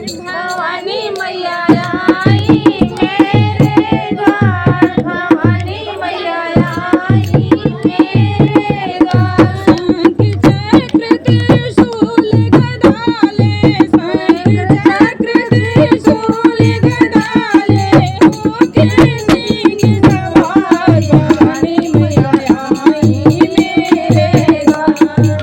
भवानी मैया आई मेरे द्वार।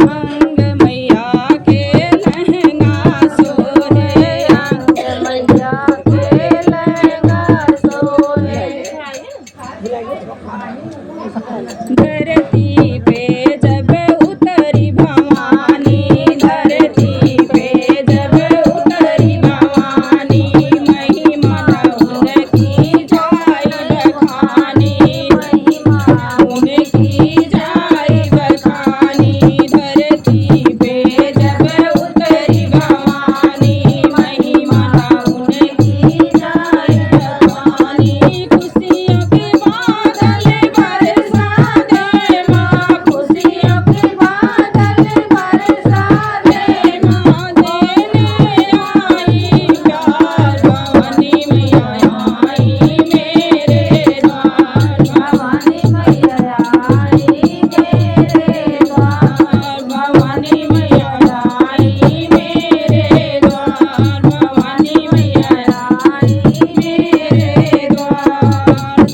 अंग मैया के लहंगा सोहे, अंग मैया के लहंगा सोहे। धरती पे जब उतरी भवानी, धरती पे जब उतरी भवानी, महिमा उनकी जाई बखानी, महिमा उनकी जाई बखानी। धरती पे जब उतरी भवानी, महिमा उनकी जाई बखानी। खुशियों के बादल बरसा दे माँ, खुशियों के बादल बरसा दे माँ। देने आई प्यार भवानी मैया आई मेरे द्वार, भवानी मैया आई मेरे द्वार, भवानी मैया आई मेरे द्वार, भवानी मैया आई मेरे द्वार।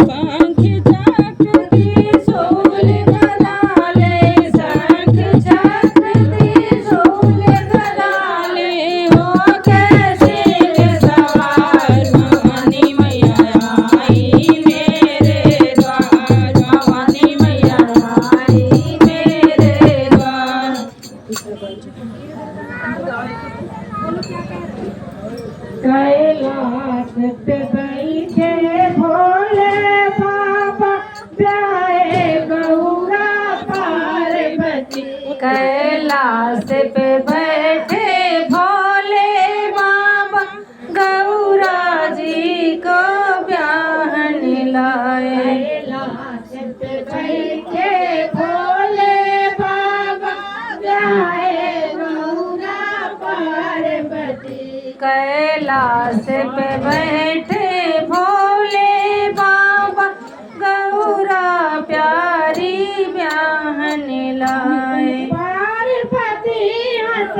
शंख चक्र त्रिशूल गदाले, शंख चक्र त्रिशूल गदाले, हो कैसे सवार भवानी मैया आई मेरे द्वार, भवानी मैया आई मेरे द्वार। कैलाश पे बैठे भोले बाबा, प्यारे गौरा पार्वती। कैलाश पे बैठे भोले बाबा, गौरा जी को ब्याहन लाए। कैलाश पे बैठे भोले बाबा, प्यारे गौरा पार्वती। कैलाश पे बैठे भोले बाबा, गौरा प्यारी ब्याहन लाए। पार्वती हंस